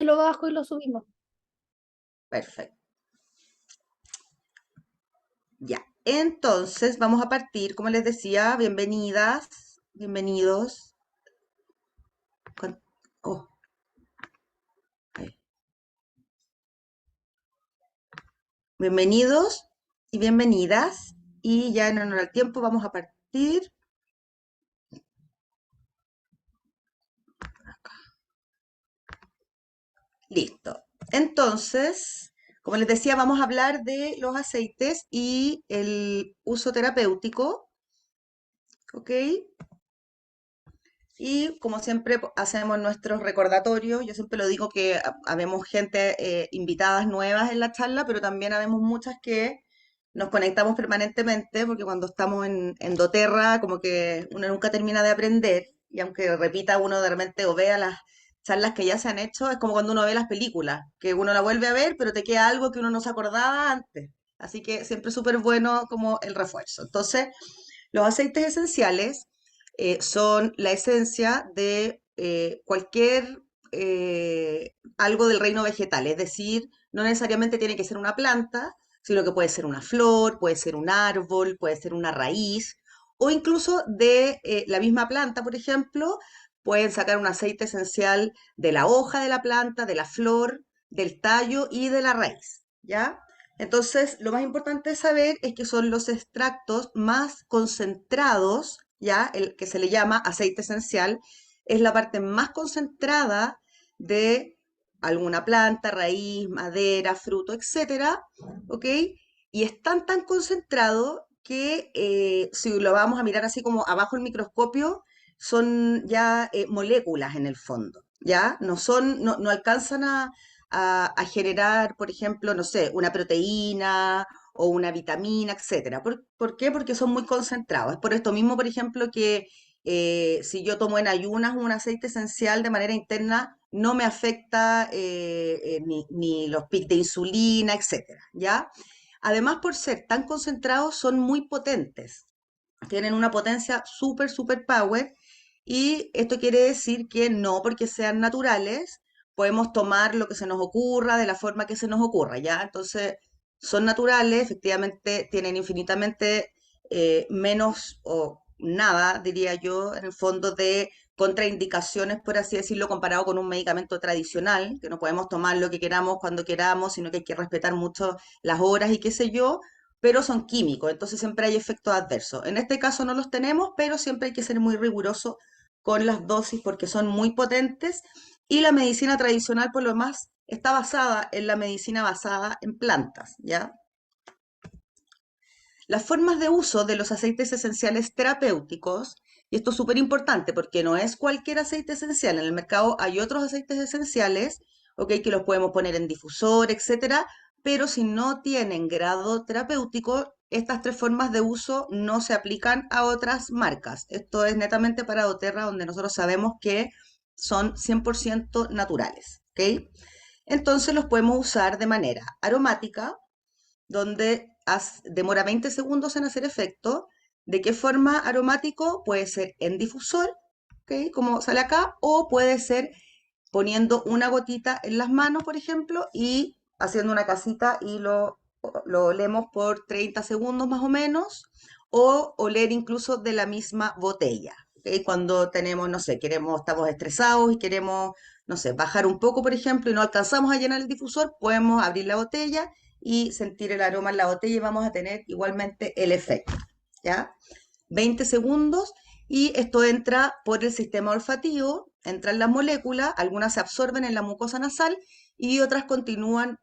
lo bajo y lo subimos. Perfecto. Ya. Entonces, vamos a partir, como les decía, bienvenidas, bienvenidos. con- oh, ahí. Bienvenidos y bienvenidas. Y ya en honor al tiempo vamos a partir. Listo. Entonces, como les decía, vamos a hablar de los aceites y el uso terapéutico, ¿ok? Y como siempre hacemos nuestros recordatorios, yo siempre lo digo que habemos gente, invitadas nuevas en la charla, pero también habemos muchas que nos conectamos permanentemente, porque cuando estamos en doTERRA, como que uno nunca termina de aprender, y aunque repita uno de repente o vea las charlas que ya se han hecho, es como cuando uno ve las películas, que uno la vuelve a ver, pero te queda algo que uno no se acordaba antes. Así que siempre es súper bueno como el refuerzo. Entonces, los aceites esenciales son la esencia de cualquier algo del reino vegetal, es decir, no necesariamente tiene que ser una planta, sino que puede ser una flor, puede ser un árbol, puede ser una raíz, o incluso de la misma planta, por ejemplo, pueden sacar un aceite esencial de la hoja de la planta, de la flor, del tallo y de la raíz, ¿ya? Entonces, lo más importante de saber es que son los extractos más concentrados, ya, el que se le llama aceite esencial, es la parte más concentrada de alguna planta, raíz, madera, fruto, etcétera, ¿ok? Y es tan concentrado que si lo vamos a mirar así como abajo el microscopio, son ya moléculas en el fondo, ¿ya? No alcanzan a generar, por ejemplo, no sé, una proteína o una vitamina, etcétera. ¿Por qué? Porque son muy concentrados. Es por esto mismo, por ejemplo, que si yo tomo en ayunas un aceite esencial de manera interna, no me afecta ni los picos de insulina, etcétera, ¿ya? Además, por ser tan concentrados, son muy potentes. Tienen una potencia súper power. Y esto quiere decir que no porque sean naturales, podemos tomar lo que se nos ocurra de la forma que se nos ocurra, ¿ya? Entonces, son naturales, efectivamente tienen infinitamente menos o nada, diría yo, en el fondo de contraindicaciones, por así decirlo, comparado con un medicamento tradicional, que no podemos tomar lo que queramos cuando queramos, sino que hay que respetar mucho las horas y qué sé yo, pero son químicos, entonces siempre hay efectos adversos. En este caso no los tenemos, pero siempre hay que ser muy riguroso con las dosis porque son muy potentes y la medicina tradicional por lo más está basada en la medicina basada en plantas, ¿ya? Las formas de uso de los aceites esenciales terapéuticos, y esto es súper importante porque no es cualquier aceite esencial, en el mercado hay otros aceites esenciales, ¿ok? Que los podemos poner en difusor, etcétera, pero si no tienen grado terapéutico, estas tres formas de uso no se aplican a otras marcas. Esto es netamente para doTERRA, donde nosotros sabemos que son 100% naturales, ¿ok? Entonces los podemos usar de manera aromática, donde demora 20 segundos en hacer efecto. ¿De qué forma aromático? Puede ser en difusor, ¿ok? Como sale acá, o puede ser poniendo una gotita en las manos, por ejemplo, y haciendo una casita y lo olemos por 30 segundos más o menos, o oler incluso de la misma botella. ¿Ok? Cuando tenemos, no sé, estamos estresados y queremos, no sé, bajar un poco, por ejemplo, y no alcanzamos a llenar el difusor, podemos abrir la botella y sentir el aroma en la botella y vamos a tener igualmente el efecto, ¿ya? 20 segundos y esto entra por el sistema olfativo, entran las moléculas, algunas se absorben en la mucosa nasal y otras continúan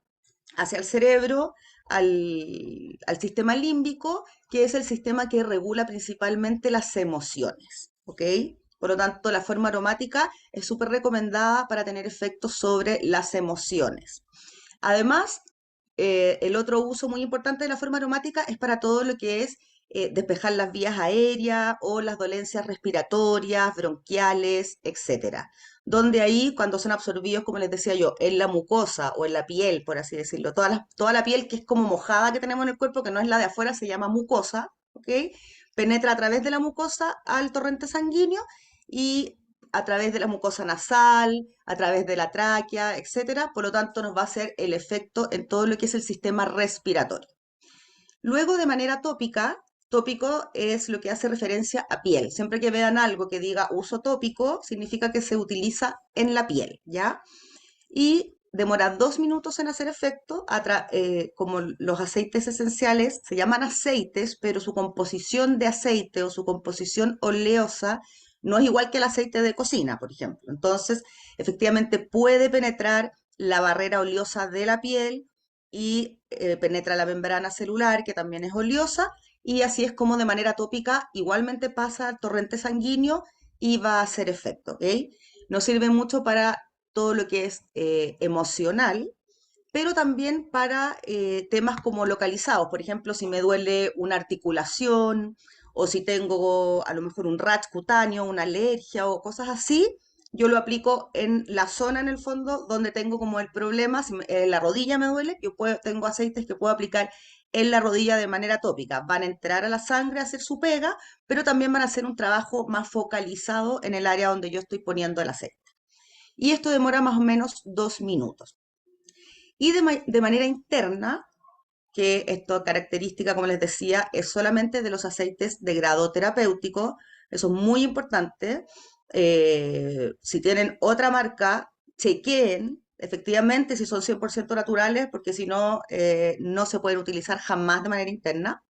hacia el cerebro, al sistema límbico, que es el sistema que regula principalmente las emociones, ¿ok? Por lo tanto, la forma aromática es súper recomendada para tener efectos sobre las emociones. Además, el otro uso muy importante de la forma aromática es para todo lo que es despejar las vías aéreas o las dolencias respiratorias, bronquiales, etcétera. Donde ahí, cuando son absorbidos, como les decía yo, en la mucosa o en la piel, por así decirlo, toda la piel que es como mojada que tenemos en el cuerpo, que no es la de afuera, se llama mucosa, ¿ok? Penetra a través de la mucosa al torrente sanguíneo y a través de la mucosa nasal, a través de la tráquea, etcétera. Por lo tanto, nos va a hacer el efecto en todo lo que es el sistema respiratorio. Luego, de manera tópica, tópico es lo que hace referencia a piel. Siempre que vean algo que diga uso tópico, significa que se utiliza en la piel, ¿ya? Y demora 2 minutos en hacer efecto, como los aceites esenciales se llaman aceites, pero su composición de aceite o su composición oleosa no es igual que el aceite de cocina, por ejemplo. Entonces, efectivamente puede penetrar la barrera oleosa de la piel y penetra la membrana celular, que también es oleosa, y así es como de manera tópica igualmente pasa al torrente sanguíneo y va a hacer efecto, ¿ok? Nos sirve mucho para todo lo que es emocional, pero también para temas como localizados. Por ejemplo, si me duele una articulación o si tengo a lo mejor un rash cutáneo, una alergia o cosas así, yo lo aplico en la zona en el fondo donde tengo como el problema. Si la rodilla me duele, tengo aceites que puedo aplicar en la rodilla de manera tópica. Van a entrar a la sangre a hacer su pega, pero también van a hacer un trabajo más focalizado en el área donde yo estoy poniendo el aceite. Y esto demora más o menos 2 minutos. Y de manera interna, que esto característica, como les decía, es solamente de los aceites de grado terapéutico. Eso es muy importante. Si tienen otra marca, chequeen efectivamente si son 100% naturales, porque si no, no se pueden utilizar jamás de manera interna.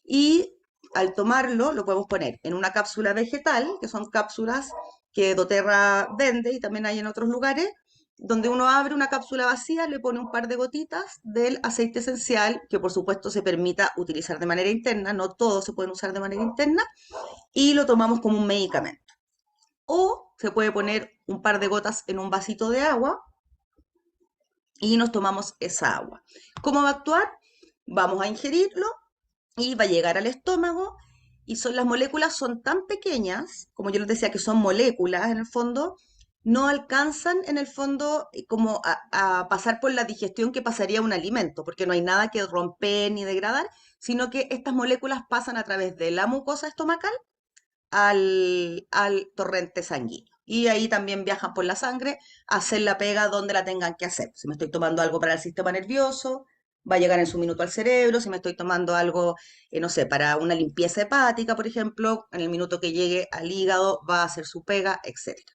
Y al tomarlo, lo podemos poner en una cápsula vegetal, que son cápsulas que doTERRA vende y también hay en otros lugares, donde uno abre una cápsula vacía, le pone un par de gotitas del aceite esencial, que por supuesto se permita utilizar de manera interna, no todos se pueden usar de manera interna, y lo tomamos como un medicamento. O se puede poner un par de gotas en un vasito de agua y nos tomamos esa agua. ¿Cómo va a actuar? Vamos a ingerirlo y va a llegar al estómago y las moléculas son tan pequeñas, como yo les decía que son moléculas en el fondo, no alcanzan en el fondo como a pasar por la digestión que pasaría un alimento, porque no hay nada que romper ni degradar, sino que estas moléculas pasan a través de la mucosa estomacal al torrente sanguíneo. Y ahí también viajan por la sangre a hacer la pega donde la tengan que hacer. Si me estoy tomando algo para el sistema nervioso, va a llegar en su minuto al cerebro. Si me estoy tomando algo, no sé, para una limpieza hepática, por ejemplo, en el minuto que llegue al hígado va a hacer su pega, etcétera.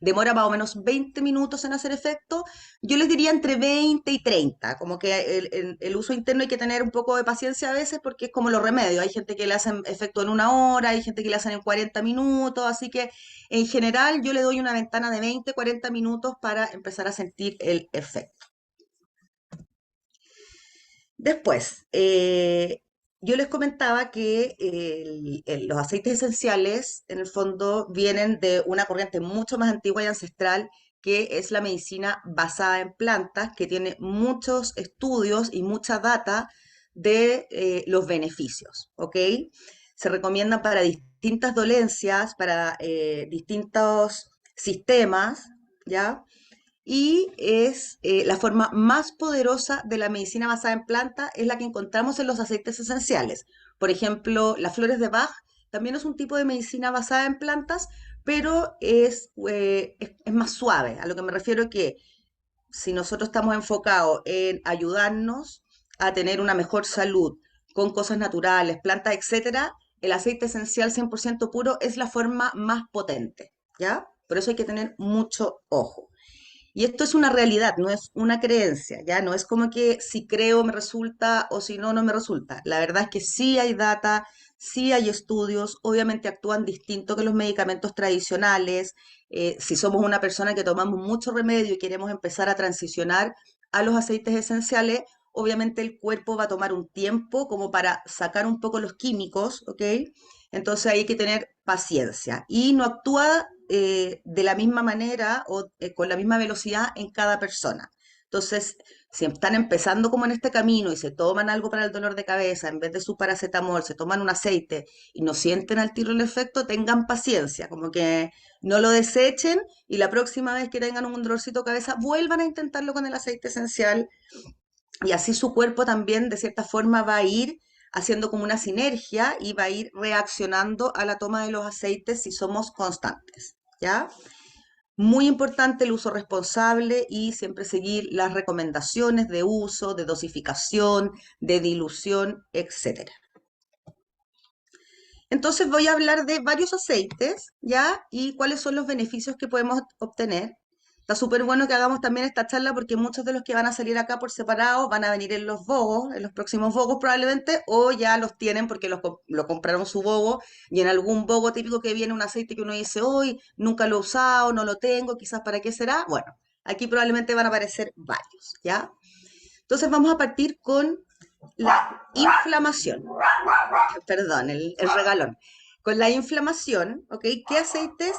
Demora más o menos 20 minutos en hacer efecto. Yo les diría entre 20 y 30, como que el uso interno hay que tener un poco de paciencia a veces porque es como los remedios. Hay gente que le hacen efecto en 1 hora, hay gente que le hacen en 40 minutos, así que en general yo le doy una ventana de 20, 40 minutos para empezar a sentir el efecto. Después, yo les comentaba que los aceites esenciales, en el fondo, vienen de una corriente mucho más antigua y ancestral, que es la medicina basada en plantas, que tiene muchos estudios y mucha data de los beneficios, ¿ok? Se recomiendan para distintas dolencias, para distintos sistemas, ¿ya? Y es la forma más poderosa de la medicina basada en planta, es la que encontramos en los aceites esenciales. Por ejemplo, las flores de Bach también es un tipo de medicina basada en plantas, pero es más suave. A lo que me refiero es que si nosotros estamos enfocados en ayudarnos a tener una mejor salud con cosas naturales, plantas, etcétera, el aceite esencial 100% puro es la forma más potente, ¿ya? Por eso hay que tener mucho ojo. Y esto es una realidad, no es una creencia, ¿ya? No es como que si creo me resulta o si no, no me resulta. La verdad es que sí hay data, sí hay estudios, obviamente actúan distinto que los medicamentos tradicionales. Si somos una persona que tomamos mucho remedio y queremos empezar a transicionar a los aceites esenciales, obviamente el cuerpo va a tomar un tiempo como para sacar un poco los químicos, ¿ok? Entonces hay que tener paciencia y no actúa de la misma manera o con la misma velocidad en cada persona. Entonces, si están empezando como en este camino y se toman algo para el dolor de cabeza, en vez de su paracetamol, se toman un aceite y no sienten al tiro el efecto, tengan paciencia, como que no lo desechen y la próxima vez que tengan un dolorcito de cabeza, vuelvan a intentarlo con el aceite esencial y así su cuerpo también de cierta forma va a ir haciendo como una sinergia y va a ir reaccionando a la toma de los aceites si somos constantes. ¿ya? Muy importante el uso responsable y siempre seguir las recomendaciones de uso, de dosificación, de dilución, etcétera. Entonces voy a hablar de varios aceites, ¿ya? Y cuáles son los beneficios que podemos obtener. Está súper bueno que hagamos también esta charla porque muchos de los que van a salir acá por separado van a venir en los bogos, en los próximos bogos probablemente, o ya los tienen porque lo compraron su bogo y en algún bogo típico que viene un aceite que uno dice, hoy nunca lo he usado, no lo tengo, quizás para qué será. Bueno, aquí probablemente van a aparecer varios, ¿ya? Entonces vamos a partir con la inflamación, perdón, el regalón. Con la inflamación, ¿ok? ¿Qué aceites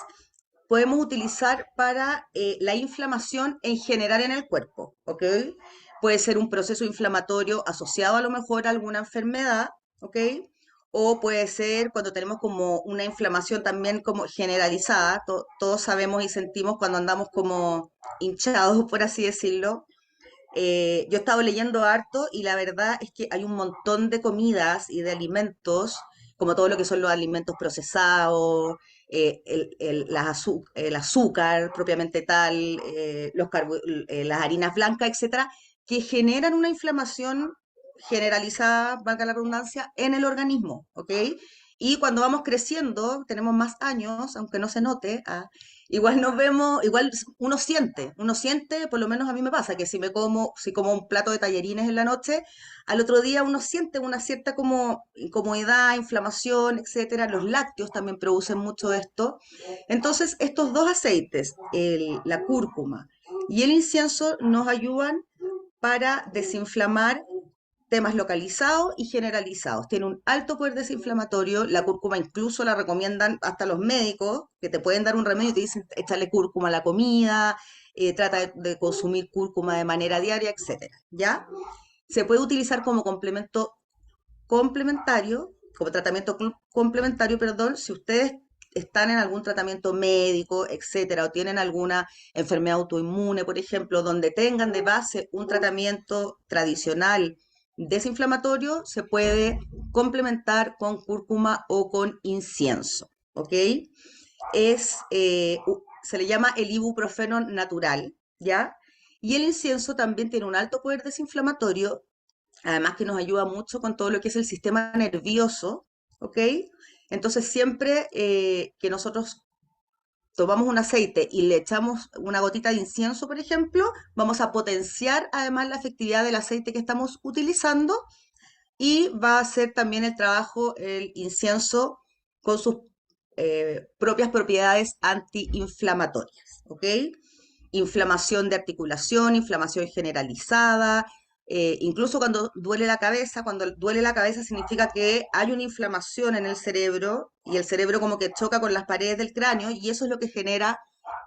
podemos utilizar para la inflamación en general en el cuerpo? ¿Ok? Puede ser un proceso inflamatorio asociado a lo mejor a alguna enfermedad, ¿ok? O puede ser cuando tenemos como una inflamación también como generalizada. Todos sabemos y sentimos cuando andamos como hinchados, por así decirlo. Yo he estado leyendo harto y la verdad es que hay un montón de comidas y de alimentos, como todo lo que son los alimentos procesados, el azúcar propiamente tal, las harinas blancas, etcétera, que generan una inflamación generalizada, valga la redundancia, en el organismo, ¿ok? Y cuando vamos creciendo, tenemos más años, aunque no se note, igual nos vemos, igual uno siente, por lo menos a mí me pasa, que si como un plato de tallarines en la noche, al otro día uno siente una cierta como incomodidad, inflamación, etcétera. Los lácteos también producen mucho de esto. Entonces, estos dos aceites, la cúrcuma y el incienso, nos ayudan para desinflamar temas localizados y generalizados. Tiene un alto poder desinflamatorio. La cúrcuma incluso la recomiendan hasta los médicos, que te pueden dar un remedio y te dicen échale cúrcuma a la comida, trata de consumir cúrcuma de manera diaria, etcétera. ¿Ya? Se puede utilizar como complemento complementario, como tratamiento complementario, perdón, si ustedes están en algún tratamiento médico, etcétera, o tienen alguna enfermedad autoinmune, por ejemplo, donde tengan de base un tratamiento tradicional desinflamatorio, se puede complementar con cúrcuma o con incienso, ¿ok? Se le llama el ibuprofeno natural, ¿ya? Y el incienso también tiene un alto poder desinflamatorio, además que nos ayuda mucho con todo lo que es el sistema nervioso, ¿ok? Entonces siempre que nosotros tomamos un aceite y le echamos una gotita de incienso, por ejemplo, vamos a potenciar además la efectividad del aceite que estamos utilizando y va a hacer también el trabajo el incienso con sus propias propiedades antiinflamatorias, ¿ok? Inflamación de articulación, inflamación generalizada, incluso cuando duele la cabeza significa que hay una inflamación en el cerebro y el cerebro como que choca con las paredes del cráneo y eso es lo que genera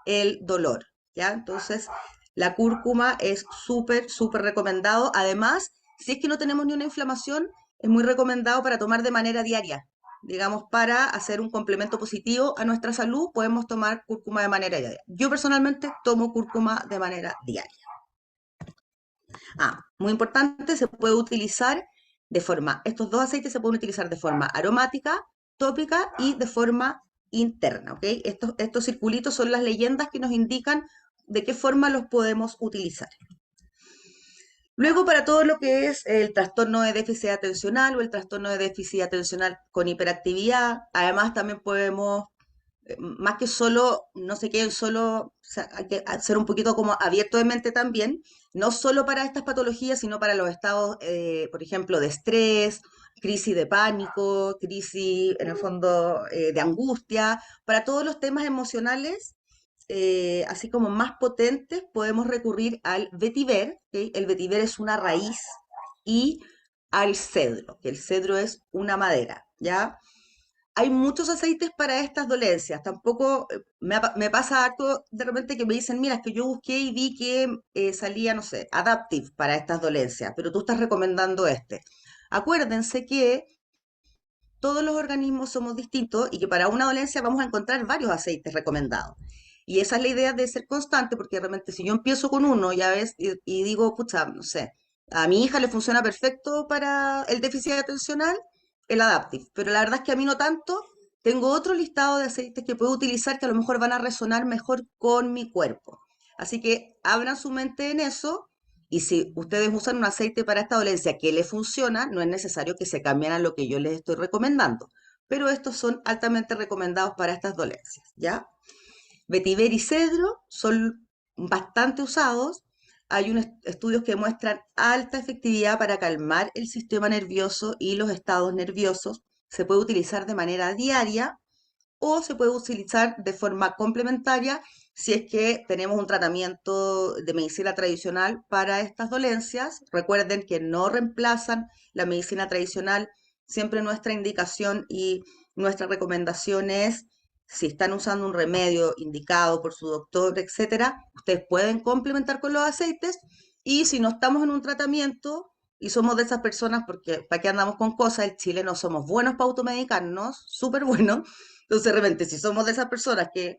el dolor, ¿ya? Entonces, la cúrcuma es súper, súper recomendado. Además, si es que no tenemos ni una inflamación, es muy recomendado para tomar de manera diaria. Digamos, para hacer un complemento positivo a nuestra salud, podemos tomar cúrcuma de manera diaria. Yo personalmente tomo cúrcuma de manera diaria. Muy importante, estos dos aceites se pueden utilizar de forma aromática, tópica y de forma interna, ¿ok? Estos circulitos son las leyendas que nos indican de qué forma los podemos utilizar. Luego, para todo lo que es el trastorno de déficit atencional o el trastorno de déficit atencional con hiperactividad, además también podemos, más que solo, no se queden solo, o sea, hay que ser un poquito como abierto de mente también, no solo para estas patologías, sino para los estados, por ejemplo, de estrés, crisis de pánico, crisis, en el fondo, de angustia, para todos los temas emocionales así como más potentes, podemos recurrir al vetiver, ¿ok? El vetiver es una raíz, y al cedro, que el cedro es una madera, ¿ya? Hay muchos aceites para estas dolencias. Tampoco me pasa harto de repente que me dicen, mira, es que yo busqué y vi que salía, no sé, Adaptive para estas dolencias, pero tú estás recomendando este. Acuérdense que todos los organismos somos distintos y que para una dolencia vamos a encontrar varios aceites recomendados. Y esa es la idea de ser constante, porque realmente si yo empiezo con uno, ya ves, y digo, pucha, no sé, a mi hija le funciona perfecto para el déficit atencional, el Adaptive, pero la verdad es que a mí no tanto, tengo otro listado de aceites que puedo utilizar que a lo mejor van a resonar mejor con mi cuerpo. Así que abran su mente en eso y si ustedes usan un aceite para esta dolencia que le funciona, no es necesario que se cambien a lo que yo les estoy recomendando. Pero estos son altamente recomendados para estas dolencias, ¿ya? Vetiver y cedro son bastante usados. Hay unos estudios que muestran alta efectividad para calmar el sistema nervioso y los estados nerviosos. Se puede utilizar de manera diaria o se puede utilizar de forma complementaria si es que tenemos un tratamiento de medicina tradicional para estas dolencias. Recuerden que no reemplazan la medicina tradicional. Siempre nuestra indicación y nuestra recomendación es, si están usando un remedio indicado por su doctor, etcétera, ustedes pueden complementar con los aceites y si no estamos en un tratamiento y somos de esas personas, porque ¿para qué andamos con cosas? El Chile no somos buenos para automedicarnos, súper buenos. Entonces, de repente, si somos de esas personas que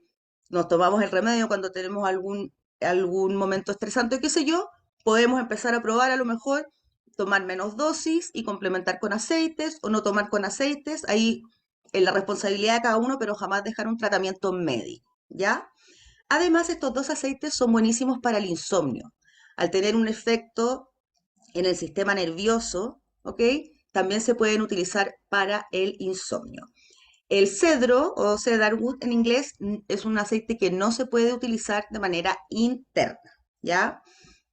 nos tomamos el remedio cuando tenemos algún momento estresante, qué sé yo, podemos empezar a probar a lo mejor tomar menos dosis y complementar con aceites o no tomar con aceites, ahí en la responsabilidad de cada uno, pero jamás dejar un tratamiento médico, ¿ya? Además, estos dos aceites son buenísimos para el insomnio. Al tener un efecto en el sistema nervioso, ¿ok? También se pueden utilizar para el insomnio. El cedro o cedarwood en inglés es un aceite que no se puede utilizar de manera interna, ¿ya?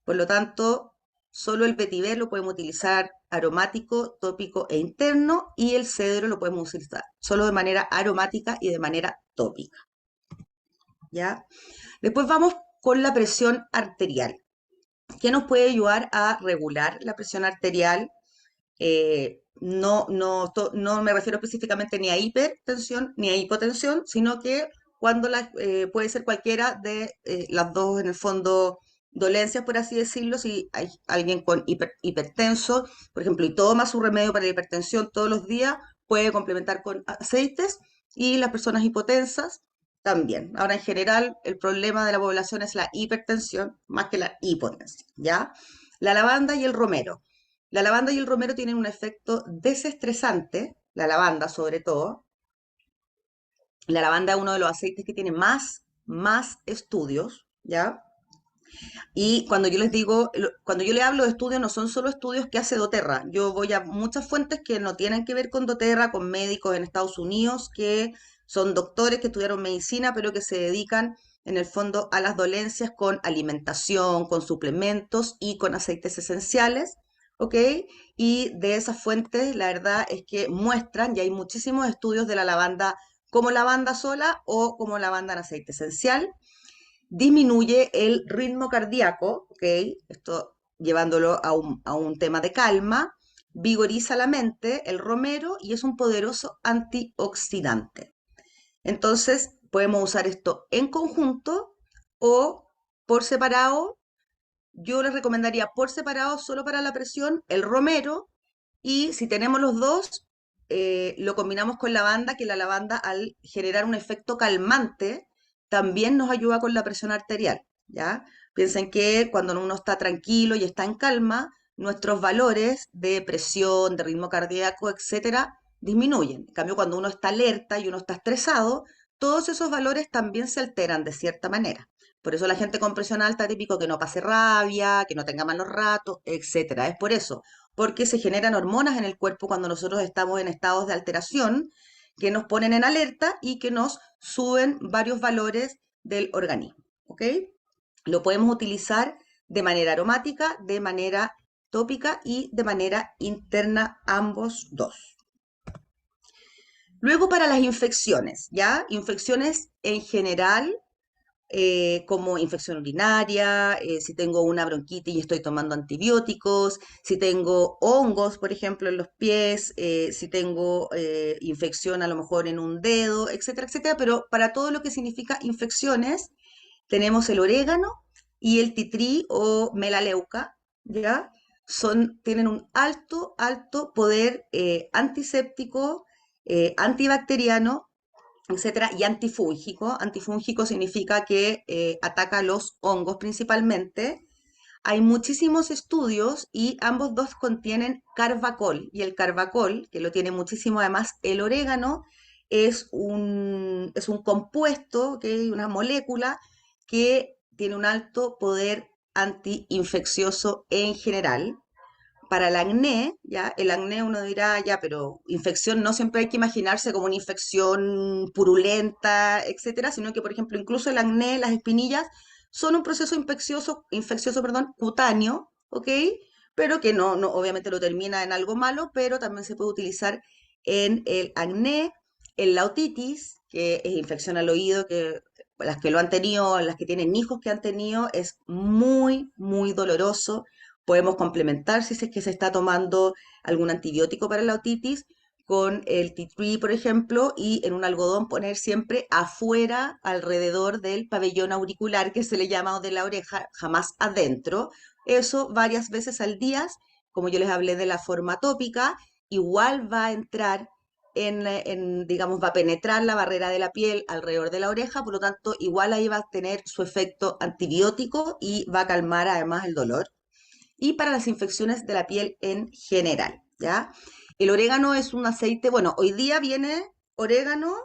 Por lo tanto, solo el vetiver lo podemos utilizar aromático, tópico e interno y el cedro lo podemos utilizar solo de manera aromática y de manera tópica, ¿ya? Después vamos con la presión arterial, que nos puede ayudar a regular la presión arterial. No me refiero específicamente ni a hipertensión ni a hipotensión, sino que cuando puede ser cualquiera de las dos, en el fondo, dolencias, por así decirlo, si hay alguien con hipertenso, por ejemplo, y toma su remedio para la hipertensión todos los días, puede complementar con aceites, y las personas hipotensas también. Ahora, en general, el problema de la población es la hipertensión más que la hipotensión, ¿ya? La lavanda y el romero. La lavanda y el romero tienen un efecto desestresante, la lavanda sobre todo. La lavanda es uno de los aceites que tiene más estudios, ¿ya? Y cuando yo les digo, cuando yo le hablo de estudios, no son solo estudios que hace doTERRA. Yo voy a muchas fuentes que no tienen que ver con doTERRA, con médicos en Estados Unidos, que son doctores que estudiaron medicina, pero que se dedican en el fondo a las dolencias con alimentación, con suplementos y con aceites esenciales, ¿ok? Y de esas fuentes, la verdad es que muestran, y hay muchísimos estudios de la lavanda como lavanda sola o como lavanda en aceite esencial. Disminuye el ritmo cardíaco, ¿ok? Esto llevándolo a un tema de calma, vigoriza la mente, el romero, y es un poderoso antioxidante. Entonces, podemos usar esto en conjunto o por separado. Yo les recomendaría por separado solo para la presión el romero, y si tenemos los dos, lo combinamos con lavanda, que la lavanda al generar un efecto calmante también nos ayuda con la presión arterial, ¿ya? Piensen que cuando uno está tranquilo y está en calma, nuestros valores de presión, de ritmo cardíaco, etcétera, disminuyen. En cambio, cuando uno está alerta y uno está estresado, todos esos valores también se alteran de cierta manera. Por eso la gente con presión alta, típico que no pase rabia, que no tenga malos ratos, etcétera. Es por eso, porque se generan hormonas en el cuerpo cuando nosotros estamos en estados de alteración que nos ponen en alerta y que nos suben varios valores del organismo, ¿ok? Lo podemos utilizar de manera aromática, de manera tópica y de manera interna, ambos dos. Luego para las infecciones, ¿ya? Infecciones en general, como infección urinaria, si tengo una bronquitis y estoy tomando antibióticos, si tengo hongos, por ejemplo, en los pies, si tengo infección a lo mejor en un dedo, etcétera, etcétera. Pero para todo lo que significa infecciones, tenemos el orégano y el titrí o melaleuca, ¿ya? Tienen un alto poder antiséptico, antibacteriano, etcétera, y antifúngico. Antifúngico significa que ataca los hongos principalmente. Hay muchísimos estudios y ambos dos contienen carbacol, y el carbacol, que lo tiene muchísimo además el orégano, es un compuesto, ¿ok? Una molécula que tiene un alto poder antiinfeccioso en general. Para el acné, ¿ya? El acné uno dirá, ya, pero infección no siempre hay que imaginarse como una infección purulenta, etcétera, sino que, por ejemplo, incluso el acné, las espinillas, son un proceso infeccioso, perdón, cutáneo, ¿ok? Pero que no, obviamente lo termina en algo malo, pero también se puede utilizar en el acné, en la otitis, que es infección al oído, que las que lo han tenido, las que tienen hijos que han tenido, es muy, muy doloroso. Podemos complementar si es que se está tomando algún antibiótico para la otitis con el tea tree, por ejemplo, y en un algodón poner siempre afuera, alrededor del pabellón auricular, que se le llama, o de la oreja, jamás adentro. Eso varias veces al día, como yo les hablé de la forma tópica, igual va a entrar digamos, va a penetrar la barrera de la piel alrededor de la oreja, por lo tanto, igual ahí va a tener su efecto antibiótico y va a calmar además el dolor y para las infecciones de la piel en general, ¿ya? El orégano es un aceite, bueno, hoy día viene orégano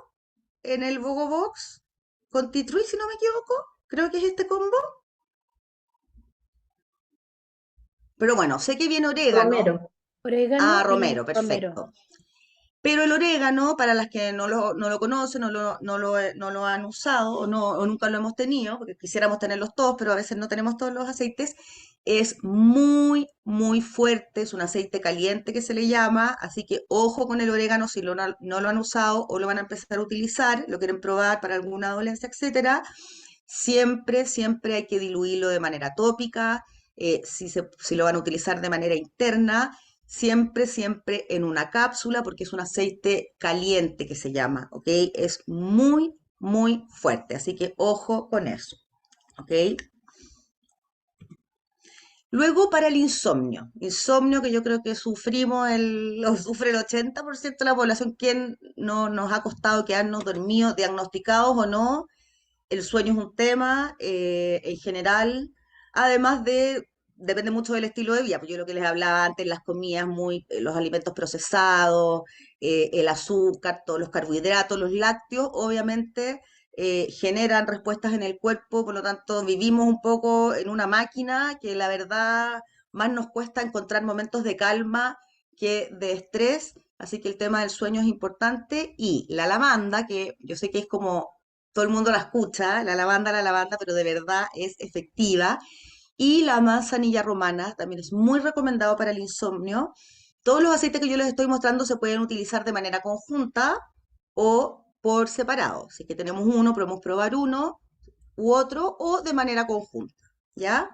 en el Bogo Box con tea tree, si no me equivoco, creo que es este combo, pero bueno, sé que viene orégano, Romero. ah, Orégano y romero, romero. perfecto. Pero el orégano, para las que no lo conocen, no lo han usado o nunca lo hemos tenido, porque quisiéramos tenerlos todos, pero a veces no tenemos todos los aceites, es muy, muy fuerte, es un aceite caliente que se le llama, así que ojo con el orégano si no lo han usado o lo van a empezar a utilizar, lo quieren probar para alguna dolencia, etcétera. Siempre, siempre hay que diluirlo de manera tópica, si lo van a utilizar de manera interna, siempre, siempre en una cápsula, porque es un aceite caliente que se llama, ¿ok? Es muy, muy fuerte, así que ojo con eso, ¿ok? Luego para el insomnio que yo creo que lo sufre el 80% de la población, quien no nos ha costado quedarnos dormidos, diagnosticados o no. El sueño es un tema en general, además depende mucho del estilo de vida, pues yo lo que les hablaba antes, las comidas los alimentos procesados, el azúcar, todos los carbohidratos, los lácteos, obviamente generan respuestas en el cuerpo, por lo tanto vivimos un poco en una máquina que la verdad más nos cuesta encontrar momentos de calma que de estrés, así que el tema del sueño es importante y la lavanda, que yo sé que es como todo el mundo la escucha, la lavanda, pero de verdad es efectiva. Y la manzanilla romana también es muy recomendado para el insomnio. Todos los aceites que yo les estoy mostrando se pueden utilizar de manera conjunta o por separado. Si es que tenemos uno, podemos probar uno u otro o de manera conjunta, ¿ya?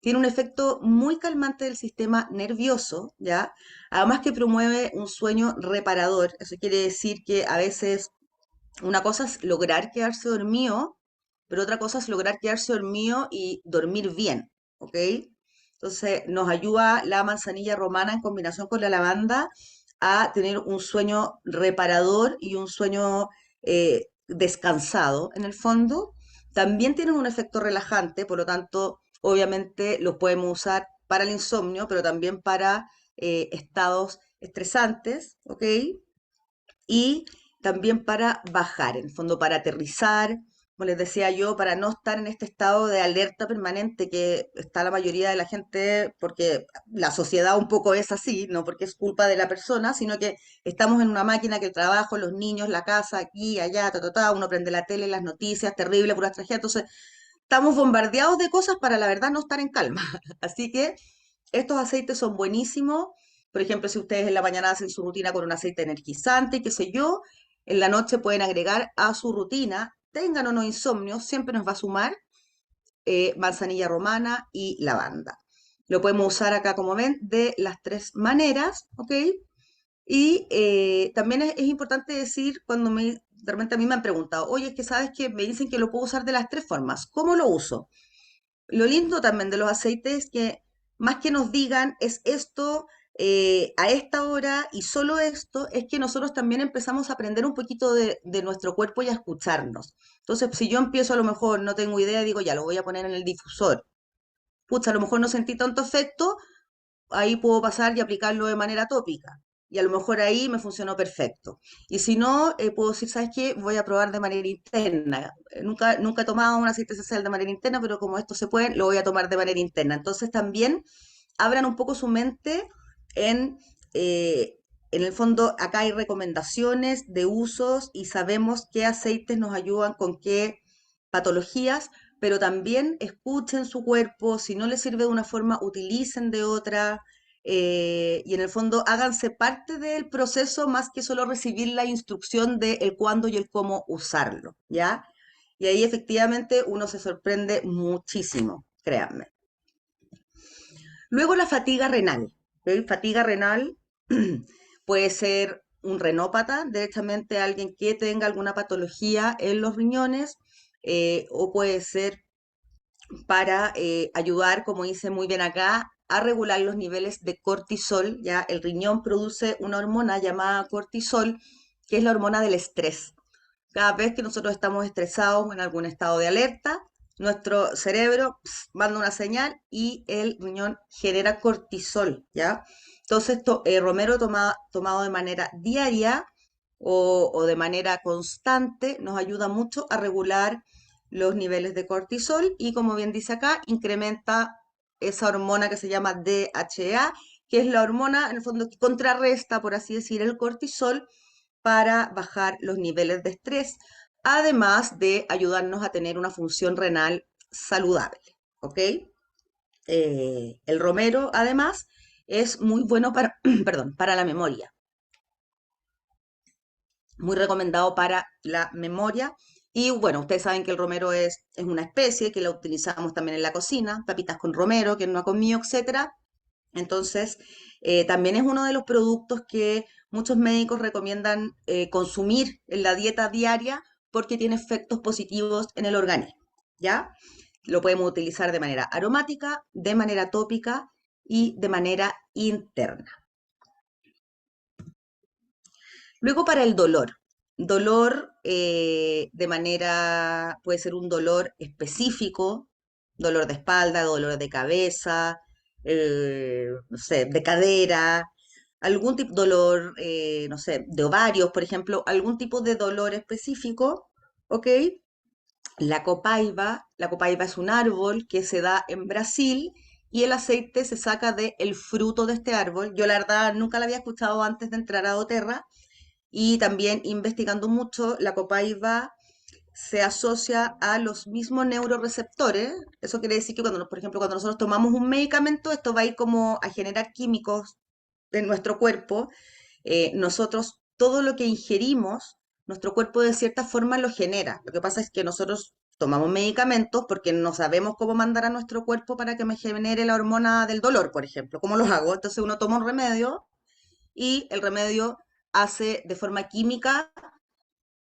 Tiene un efecto muy calmante del sistema nervioso, ¿ya? Además que promueve un sueño reparador. Eso quiere decir que a veces una cosa es lograr quedarse dormido, pero otra cosa es lograr quedarse dormido y dormir bien, ¿ok? Entonces nos ayuda la manzanilla romana en combinación con la lavanda a tener un sueño reparador y un sueño descansado en el fondo. También tienen un efecto relajante, por lo tanto, obviamente los podemos usar para el insomnio, pero también para estados estresantes, ¿ok? Y también para bajar, en el fondo para aterrizar, como les decía yo, para no estar en este estado de alerta permanente que está la mayoría de la gente, porque la sociedad un poco es así, no porque es culpa de la persona, sino que estamos en una máquina que el trabajo, los niños, la casa, aquí, allá, uno prende la tele, las noticias, terrible, puras tragedias, entonces estamos bombardeados de cosas para la verdad no estar en calma. Así que estos aceites son buenísimos. Por ejemplo, si ustedes en la mañana hacen su rutina con un aceite energizante, qué sé yo, en la noche pueden agregar a su rutina, tengan o no insomnio, siempre nos va a sumar manzanilla romana y lavanda. Lo podemos usar acá, como ven, de las tres maneras, ¿ok? Y también es importante decir, de repente a mí me han preguntado, oye, es que sabes que me dicen que lo puedo usar de las tres formas, ¿cómo lo uso? Lo lindo también de los aceites es que más que nos digan es esto a esta hora y solo esto, es que nosotros también empezamos a aprender un poquito de nuestro cuerpo y a escucharnos. Entonces, si yo empiezo a lo mejor, no tengo idea, digo, ya lo voy a poner en el difusor. Pucha, a lo mejor no sentí tanto efecto, ahí puedo pasar y aplicarlo de manera tópica. y a lo mejor ahí me funcionó perfecto. Y si no, puedo decir, ¿sabes qué? Voy a probar de manera interna. Nunca he tomado un aceite esencial de manera interna, pero como esto se puede, lo voy a tomar de manera interna. Entonces también abran un poco su mente en, eh, en el fondo, acá hay recomendaciones de usos y sabemos qué aceites nos ayudan con qué patologías, pero también escuchen su cuerpo, si no les sirve de una forma, utilicen de otra, y en el fondo háganse parte del proceso más que solo recibir la instrucción de el cuándo y el cómo usarlo, ¿ya? Y ahí efectivamente uno se sorprende muchísimo, créanme. Luego la fatiga renal. ¿Ok? Fatiga renal puede ser un renópata, directamente alguien que tenga alguna patología en los riñones, o puede ser para ayudar, como dice muy bien acá, a regular los niveles de cortisol. Ya el riñón produce una hormona llamada cortisol, que es la hormona del estrés. Cada vez que nosotros estamos estresados o en algún estado de alerta, nuestro cerebro manda una señal y el riñón genera cortisol, ¿ya? Entonces, Romero tomado de manera diaria o de manera constante nos ayuda mucho a regular los niveles de cortisol y, como bien dice acá, incrementa esa hormona que se llama DHEA, que es la hormona, en el fondo, que contrarresta, por así decir, el cortisol para bajar los niveles de estrés, además de ayudarnos a tener una función renal saludable. ¿Ok? El romero, además, es muy bueno para, perdón, para la memoria, muy recomendado para la memoria. Y bueno, ustedes saben que el romero es una especie que la utilizamos también en la cocina, papitas con romero, quien no ha comido, etcétera. Entonces, también es uno de los productos que muchos médicos recomiendan consumir en la dieta diaria porque tiene efectos positivos en el organismo, ¿ya? Lo podemos utilizar de manera aromática, de manera tópica y de manera interna. Luego para el dolor. Dolor de manera, puede ser un dolor específico, dolor de espalda, dolor de cabeza, no sé, de cadera, algún tipo de dolor, no sé, de ovarios, por ejemplo, algún tipo de dolor específico, ¿ok? La copaiba es un árbol que se da en Brasil y el aceite se saca del fruto de este árbol. Yo la verdad nunca la había escuchado antes de entrar a Doterra y también investigando mucho, la copaiba se asocia a los mismos neuroreceptores. Eso quiere decir que cuando, por ejemplo, cuando nosotros tomamos un medicamento, esto va a ir como a generar químicos en nuestro cuerpo. Nosotros, todo lo que ingerimos, nuestro cuerpo de cierta forma lo genera. Lo que pasa es que nosotros tomamos medicamentos porque no sabemos cómo mandar a nuestro cuerpo para que me genere la hormona del dolor, por ejemplo. ¿Cómo los hago? Entonces uno toma un remedio y el remedio hace de forma química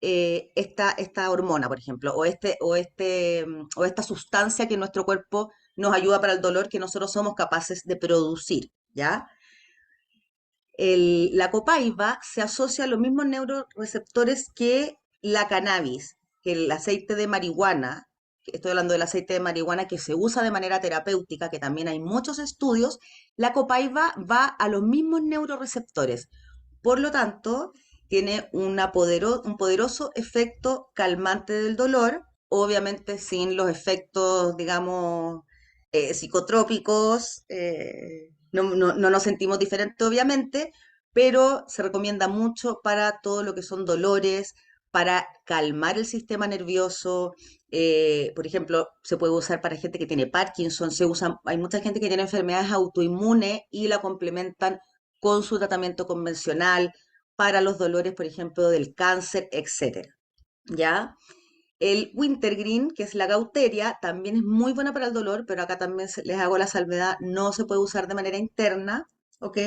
esta hormona, por ejemplo, o esta sustancia que nuestro cuerpo nos ayuda para el dolor que nosotros somos capaces de producir, ¿ya? La copaiba se asocia a los mismos neuroreceptores que la cannabis, que el aceite de marihuana. Estoy hablando del aceite de marihuana que se usa de manera terapéutica, que también hay muchos estudios. La copaiba va a los mismos neuroreceptores. Por lo tanto, tiene un poderoso efecto calmante del dolor, obviamente sin los efectos, digamos, psicotrópicos. No nos sentimos diferentes, obviamente, pero se recomienda mucho para todo lo que son dolores, para calmar el sistema nervioso. Por ejemplo, se puede usar para gente que tiene Parkinson, hay mucha gente que tiene enfermedades autoinmunes y la complementan con su tratamiento convencional para los dolores, por ejemplo, del cáncer, etcétera. ¿Ya? El wintergreen, que es la gauteria, también es muy buena para el dolor, pero acá también les hago la salvedad, no se puede usar de manera interna, ¿ok?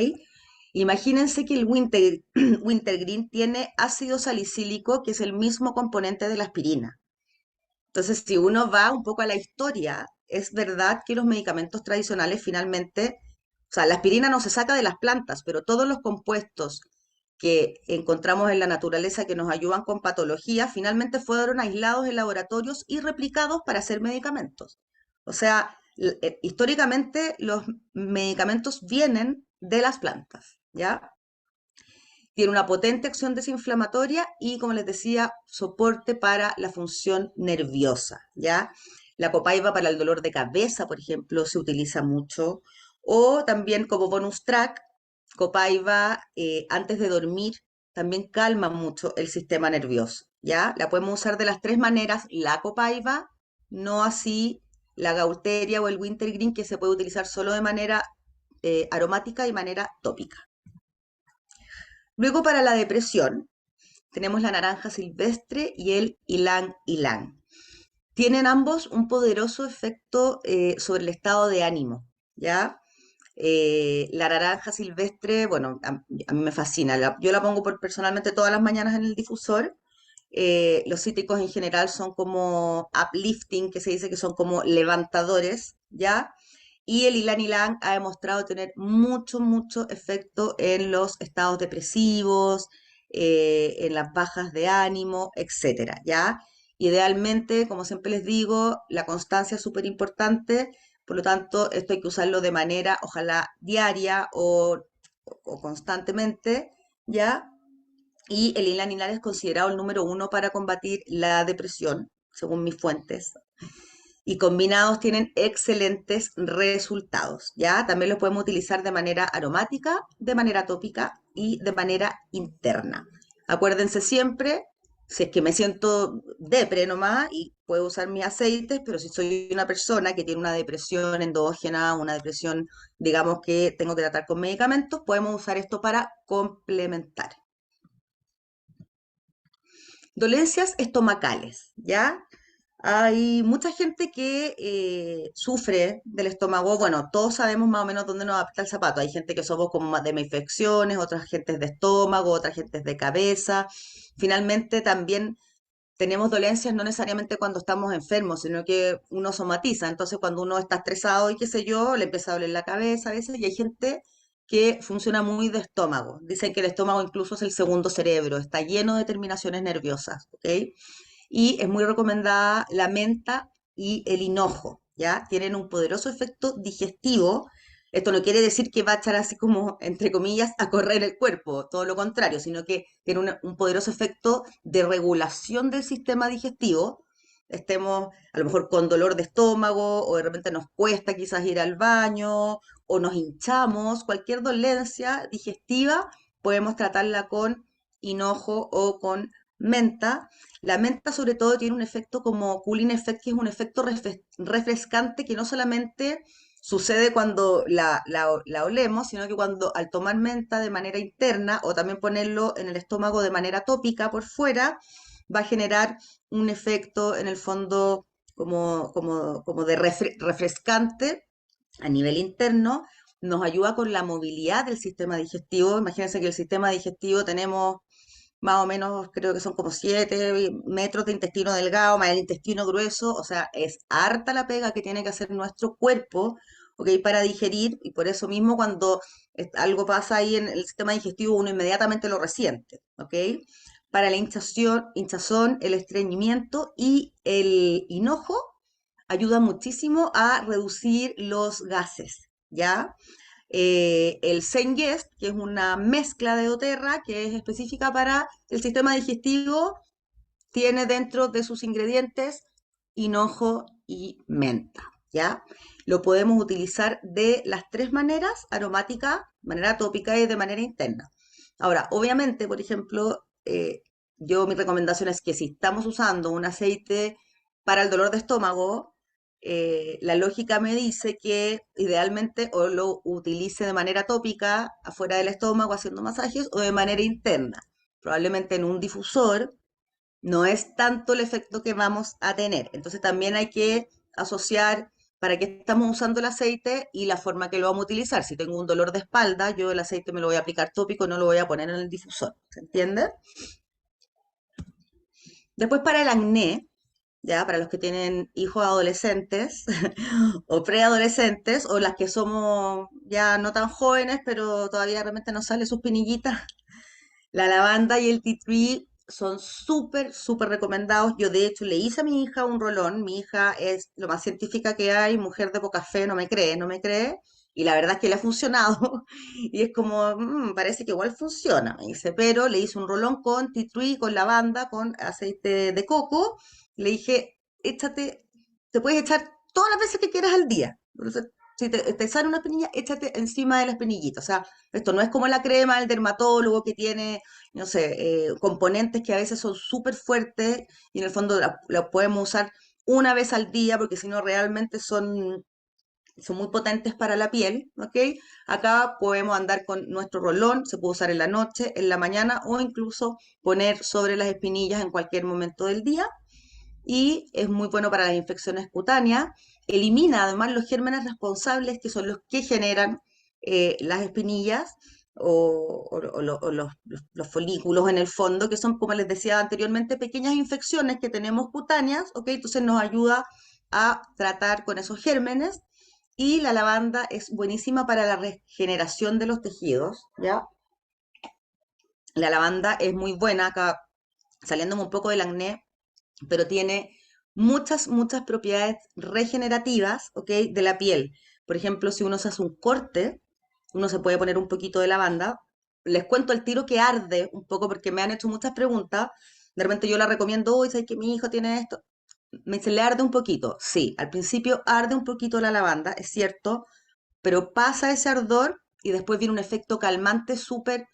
Imagínense que el wintergreen tiene ácido salicílico, que es el mismo componente de la aspirina. Entonces, si uno va un poco a la historia, es verdad que los medicamentos tradicionales finalmente, o sea, la aspirina no se saca de las plantas, pero todos los compuestos que encontramos en la naturaleza que nos ayudan con patologías, finalmente fueron aislados en laboratorios y replicados para hacer medicamentos. O sea, históricamente los medicamentos vienen de las plantas, ¿ya? Tiene una potente acción desinflamatoria y, como les decía, soporte para la función nerviosa, ¿ya? La copaiba para el dolor de cabeza, por ejemplo, se utiliza mucho. O también como bonus track, copaiba antes de dormir también calma mucho el sistema nervioso, ¿ya? La podemos usar de las tres maneras, la copaiba, no así la gauteria o el wintergreen, que se puede utilizar solo de manera aromática y manera tópica. Luego, para la depresión, tenemos la naranja silvestre y el ylang ylang. Tienen ambos un poderoso efecto sobre el estado de ánimo, ¿ya? La naranja silvestre, bueno, a mí me fascina. Yo la pongo personalmente todas las mañanas en el difusor. Los cítricos en general son como uplifting, que se dice que son como levantadores, ¿ya? Y el ylang ylang ha demostrado tener mucho, mucho efecto en los estados depresivos, en las bajas de ánimo, etcétera, ¿ya? Idealmente, como siempre les digo, la constancia es súper importante, por lo tanto, esto hay que usarlo de manera, ojalá, diaria o constantemente, ¿ya? Y el ylang ylang es considerado el número uno para combatir la depresión, según mis fuentes, y combinados tienen excelentes resultados, ¿ya? También los podemos utilizar de manera aromática, de manera tópica y de manera interna. Acuérdense siempre, si es que me siento depre nomás y puedo usar mis aceites, pero si soy una persona que tiene una depresión endógena, una depresión, digamos que tengo que tratar con medicamentos, podemos usar esto para complementar. Dolencias estomacales, ¿ya? Hay mucha gente que sufre del estómago. Bueno, todos sabemos más o menos dónde nos aprieta el zapato. Hay gente que somos como más de infecciones, otras gentes de estómago, otras gentes de cabeza. Finalmente también tenemos dolencias no necesariamente cuando estamos enfermos, sino que uno somatiza. Entonces, cuando uno está estresado y qué sé yo, le empieza a doler la cabeza a veces, y hay gente que funciona muy de estómago. Dicen que el estómago incluso es el segundo cerebro, está lleno de terminaciones nerviosas, ¿ok? Y es muy recomendada la menta y el hinojo, ¿ya? Tienen un poderoso efecto digestivo. Esto no quiere decir que va a echar así como, entre comillas, a correr el cuerpo, todo lo contrario, sino que tiene un poderoso efecto de regulación del sistema digestivo. Estemos a lo mejor con dolor de estómago o de repente nos cuesta quizás ir al baño o nos hinchamos, cualquier dolencia digestiva, podemos tratarla con hinojo o con menta. La menta sobre todo tiene un efecto como cooling effect, que es un efecto refrescante que no solamente sucede cuando la olemos, sino que cuando al tomar menta de manera interna o también ponerlo en el estómago de manera tópica por fuera, va a generar un efecto en el fondo como de refrescante a nivel interno, nos ayuda con la movilidad del sistema digestivo. Imagínense que el sistema digestivo tenemos más o menos, creo que son como 7 metros de intestino delgado, más el intestino grueso, o sea, es harta la pega que tiene que hacer nuestro cuerpo, ¿ok? Para digerir, y por eso mismo cuando algo pasa ahí en el sistema digestivo, uno inmediatamente lo resiente, ¿ok? Para la hinchazón, el estreñimiento y el hinojo, ayuda muchísimo a reducir los gases, ¿ya? El Zengest, que es una mezcla de doTERRA que es específica para el sistema digestivo, tiene dentro de sus ingredientes hinojo y menta, ¿ya? Lo podemos utilizar de las tres maneras, aromática, manera tópica y de manera interna. Ahora, obviamente, por ejemplo, mi recomendación es que si estamos usando un aceite para el dolor de estómago, la lógica me dice que idealmente o lo utilice de manera tópica afuera del estómago haciendo masajes o de manera interna, probablemente en un difusor. No es tanto el efecto que vamos a tener. Entonces también hay que asociar para qué estamos usando el aceite y la forma que lo vamos a utilizar. Si tengo un dolor de espalda, yo el aceite me lo voy a aplicar tópico, no lo voy a poner en el difusor. ¿Se entiende? Después para el acné, ya para los que tienen hijos adolescentes o preadolescentes o las que somos ya no tan jóvenes, pero todavía realmente nos sale sus pinillitas. La lavanda y el tea tree son súper, súper recomendados. Yo de hecho le hice a mi hija un rolón. Mi hija es lo más científica que hay, mujer de poca fe, no me cree, no me cree. Y la verdad es que le ha funcionado. Y es como, parece que igual funciona, me dice. Pero le hice un rolón con tea tree, con lavanda, con aceite de coco. Le dije, échate, te puedes echar todas las veces que quieras al día. Entonces, si te sale una espinilla, échate encima de la espinillita. O sea, esto no es como la crema del dermatólogo que tiene, no sé, componentes que a veces son súper fuertes y en el fondo la podemos usar una vez al día porque si no realmente son muy potentes para la piel, ¿ok? Acá podemos andar con nuestro rolón, se puede usar en la noche, en la mañana o incluso poner sobre las espinillas en cualquier momento del día y es muy bueno para las infecciones cutáneas. Elimina además los gérmenes responsables que son los que generan las espinillas o los folículos en el fondo, que son, como les decía anteriormente, pequeñas infecciones que tenemos cutáneas, ¿ok? Entonces nos ayuda a tratar con esos gérmenes y la lavanda es buenísima para la regeneración de los tejidos, ¿ya? La lavanda es muy buena, acá saliéndome un poco del acné, pero tiene muchas propiedades regenerativas, ¿ok? De la piel. Por ejemplo, si uno se hace un corte, uno se puede poner un poquito de lavanda. Les cuento el tiro que arde un poco porque me han hecho muchas preguntas. De repente yo la recomiendo, hoy sé que mi hijo tiene esto. Me dice, ¿le arde un poquito? Sí, al principio arde un poquito la lavanda, es cierto, pero pasa ese ardor y después viene un efecto calmante súper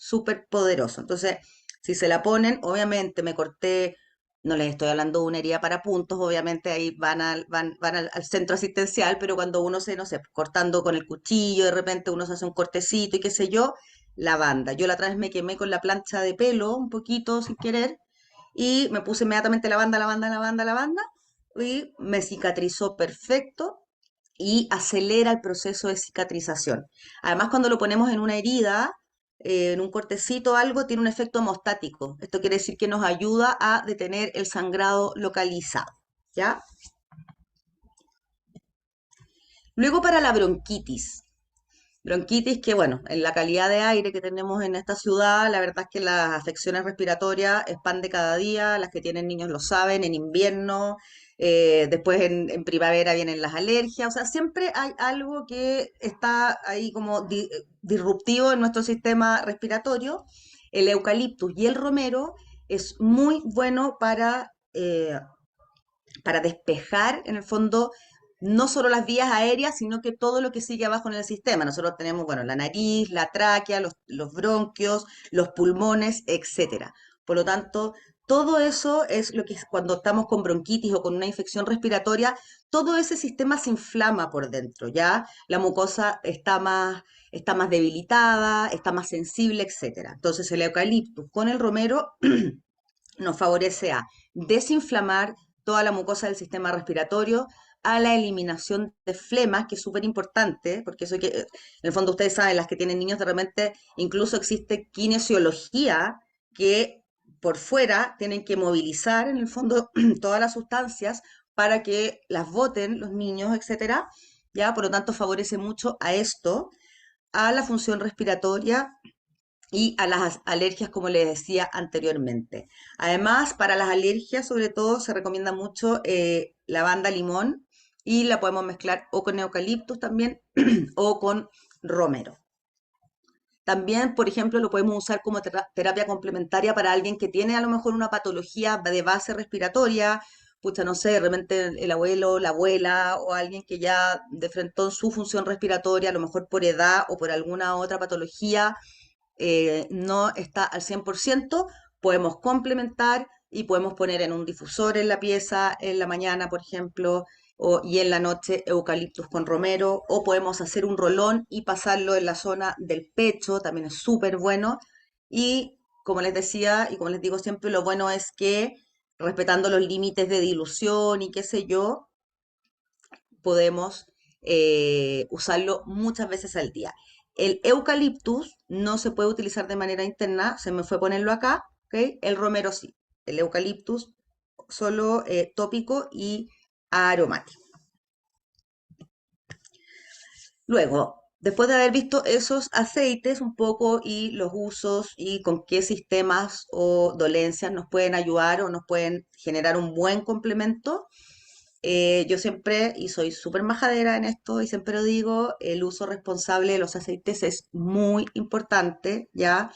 poderoso. Entonces, si se la ponen, obviamente me corté, no les estoy hablando de una herida para puntos, obviamente ahí van al centro asistencial, pero cuando uno se, no sé, cortando con el cuchillo, de repente uno se hace un cortecito y qué sé yo, lavanda. Yo la otra vez me quemé con la plancha de pelo un poquito sin querer y me puse inmediatamente lavanda y me cicatrizó perfecto y acelera el proceso de cicatrización. Además, cuando lo ponemos en una herida, en un cortecito o algo, tiene un efecto hemostático. Esto quiere decir que nos ayuda a detener el sangrado localizado, ¿ya? Luego para la bronquitis. Bronquitis que, bueno, en la calidad de aire que tenemos en esta ciudad, la verdad es que las afecciones respiratorias expande cada día, las que tienen niños lo saben, en invierno, después en primavera vienen las alergias, o sea, siempre hay algo que está ahí como disruptivo en nuestro sistema respiratorio. El eucaliptus y el romero es muy bueno para despejar, en el fondo, no solo las vías aéreas, sino que todo lo que sigue abajo en el sistema. Nosotros tenemos, bueno, la nariz, la tráquea, los bronquios, los pulmones, etcétera. Por lo tanto, todo eso es lo que es cuando estamos con bronquitis o con una infección respiratoria, todo ese sistema se inflama por dentro, ¿ya? La mucosa está más debilitada, está más sensible, etcétera. Entonces, el eucaliptus con el romero nos favorece a desinflamar toda la mucosa del sistema respiratorio, a la eliminación de flemas, que es súper importante, porque eso que, en el fondo ustedes saben, las que tienen niños de repente, incluso existe kinesiología que por fuera tienen que movilizar en el fondo todas las sustancias para que las boten los niños, etcétera. Ya, por lo tanto, favorece mucho a esto, a la función respiratoria y a las alergias, como les decía anteriormente. Además, para las alergias, sobre todo, se recomienda mucho lavanda limón y la podemos mezclar o con eucaliptus también o con romero. También, por ejemplo, lo podemos usar como terapia complementaria para alguien que tiene a lo mejor una patología de base respiratoria, pucha, no sé, de repente el abuelo, la abuela o alguien que ya defrentó su función respiratoria, a lo mejor por edad o por alguna otra patología, no está al 100%, podemos complementar y podemos poner en un difusor en la pieza en la mañana, por ejemplo, y en la noche eucaliptus con romero, o podemos hacer un rolón y pasarlo en la zona del pecho, también es súper bueno. Y como les decía y como les digo siempre, lo bueno es que respetando los límites de dilución y qué sé yo, podemos usarlo muchas veces al día. El eucaliptus no se puede utilizar de manera interna, se me fue ponerlo acá, ¿ok? El romero sí. El eucaliptus solo tópico y aromático. Luego, después de haber visto esos aceites un poco y los usos y con qué sistemas o dolencias nos pueden ayudar o nos pueden generar un buen complemento, Yo siempre, y soy súper majadera en esto, y siempre lo digo, el uso responsable de los aceites es muy importante, ¿ya?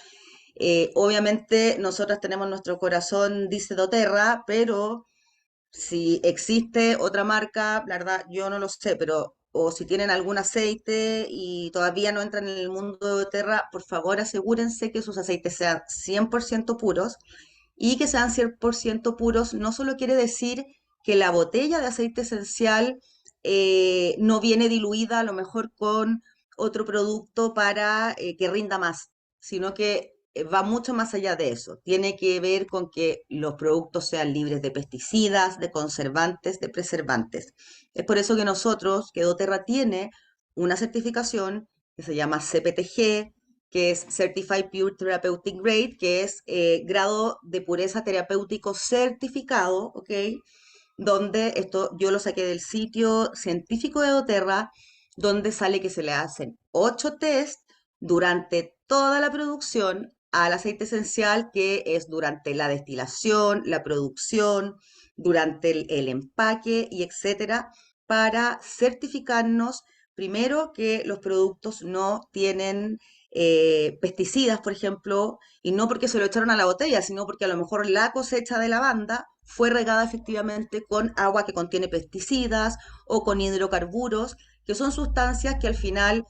Obviamente nosotras tenemos nuestro corazón, dice doTERRA, pero si existe otra marca, la verdad, yo no lo sé, pero o si tienen algún aceite y todavía no entran en el mundo de doTERRA, por favor asegúrense que sus aceites sean 100% puros y que sean 100% puros no solo quiere decir que la botella de aceite esencial no viene diluida a lo mejor con otro producto para que rinda más, sino que va mucho más allá de eso. Tiene que ver con que los productos sean libres de pesticidas, de conservantes, de preservantes. Es por eso que nosotros, que doTERRA tiene una certificación que se llama CPTG, que es Certified Pure Therapeutic Grade, que es grado de pureza terapéutico certificado, ¿ok? Donde esto yo lo saqué del sitio científico de doTERRA, donde sale que se le hacen 8 test durante toda la producción al aceite esencial, que es durante la destilación, la producción, durante el empaque y etcétera, para certificarnos primero que los productos no tienen pesticidas, por ejemplo, y no porque se lo echaron a la botella, sino porque a lo mejor la cosecha de lavanda fue regada efectivamente con agua que contiene pesticidas o con hidrocarburos, que son sustancias que al final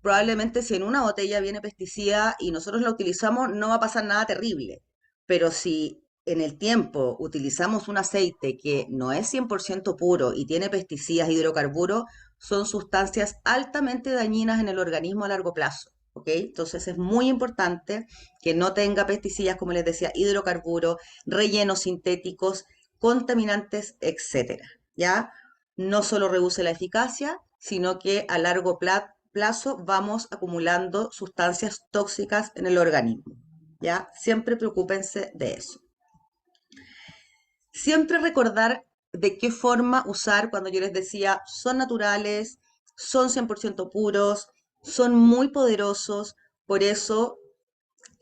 probablemente si en una botella viene pesticida y nosotros la utilizamos no va a pasar nada terrible, pero si en el tiempo utilizamos un aceite que no es 100% puro y tiene pesticidas, hidrocarburos, son sustancias altamente dañinas en el organismo a largo plazo. ¿Ok? Entonces es muy importante que no tenga pesticidas, como les decía, hidrocarburos, rellenos sintéticos, contaminantes, etcétera. ¿Ya? No solo reduce la eficacia, sino que a largo plazo vamos acumulando sustancias tóxicas en el organismo. ¿Ya? Siempre preocúpense de eso. Siempre recordar de qué forma usar cuando yo les decía son naturales, son 100% puros, son muy poderosos, por eso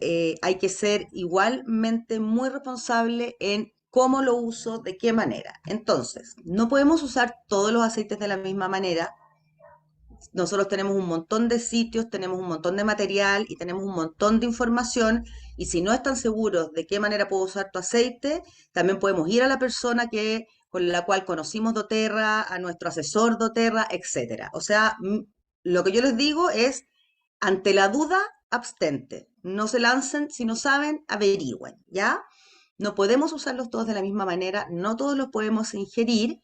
hay que ser igualmente muy responsable en cómo lo uso, de qué manera. Entonces, no podemos usar todos los aceites de la misma manera. Nosotros tenemos un montón de sitios, tenemos un montón de material y tenemos un montón de información. Y si no están seguros de qué manera puedo usar tu aceite, también podemos ir a la persona con la cual conocimos doTERRA, a nuestro asesor doTERRA, etcétera. O sea, lo que yo les digo es, ante la duda, abstente. No se lancen, si no saben, averigüen, ¿ya? No podemos usarlos todos de la misma manera, no todos los podemos ingerir.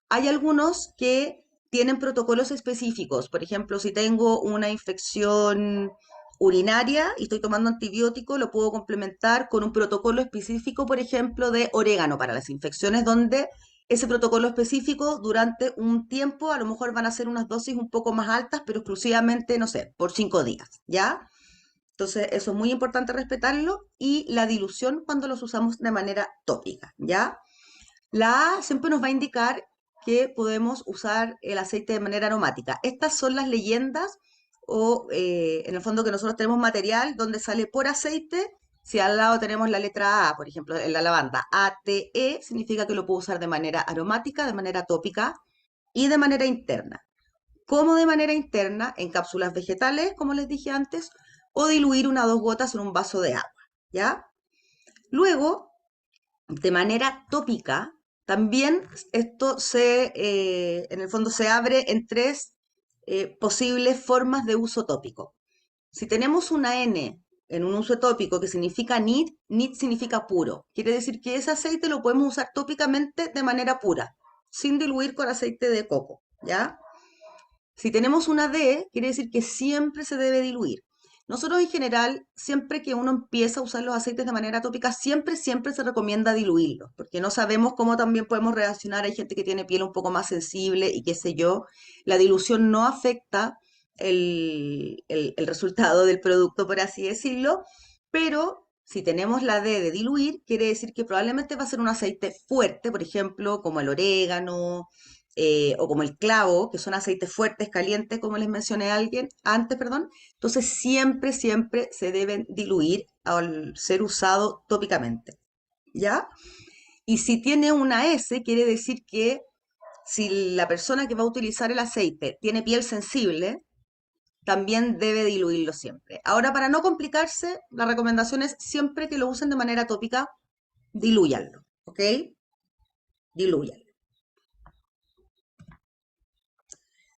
Hay algunos que tienen protocolos específicos. Por ejemplo, si tengo una infección urinaria y estoy tomando antibiótico, lo puedo complementar con un protocolo específico, por ejemplo, de orégano para las infecciones, donde ese protocolo específico durante un tiempo a lo mejor van a ser unas dosis un poco más altas, pero exclusivamente, no sé, por 5 días, ¿ya? Entonces, eso es muy importante respetarlo y la dilución cuando los usamos de manera tópica, ¿ya? La A siempre nos va a indicar que podemos usar el aceite de manera aromática. Estas son las leyendas o en el fondo que nosotros tenemos material donde sale por aceite. Si al lado tenemos la letra A, por ejemplo, en la lavanda, ATE significa que lo puedo usar de manera aromática, de manera tópica y de manera interna. Como de manera interna en cápsulas vegetales, como les dije antes, o diluir 1 o 2 gotas en un vaso de agua, ¿ya? Luego, de manera tópica, también esto en el fondo se abre en tres posibles formas de uso tópico. Si tenemos una N en un uso tópico que significa NIT, NIT significa puro. Quiere decir que ese aceite lo podemos usar tópicamente de manera pura, sin diluir con aceite de coco, ¿ya? Si tenemos una D, quiere decir que siempre se debe diluir. Nosotros en general, siempre que uno empieza a usar los aceites de manera tópica, siempre se recomienda diluirlos, porque no sabemos cómo también podemos reaccionar. Hay gente que tiene piel un poco más sensible y qué sé yo. La dilución no afecta el resultado del producto, por así decirlo, pero si tenemos la D de diluir, quiere decir que probablemente va a ser un aceite fuerte, por ejemplo, como el orégano, o como el clavo, que son aceites fuertes, calientes, como les mencioné a alguien antes, perdón. Entonces siempre se deben diluir al ser usado tópicamente, ¿ya? Y si tiene una S, quiere decir que si la persona que va a utilizar el aceite tiene piel sensible, también debe diluirlo siempre. Ahora, para no complicarse, la recomendación es siempre que lo usen de manera tópica, dilúyanlo, ¿ok? Dilúyanlo.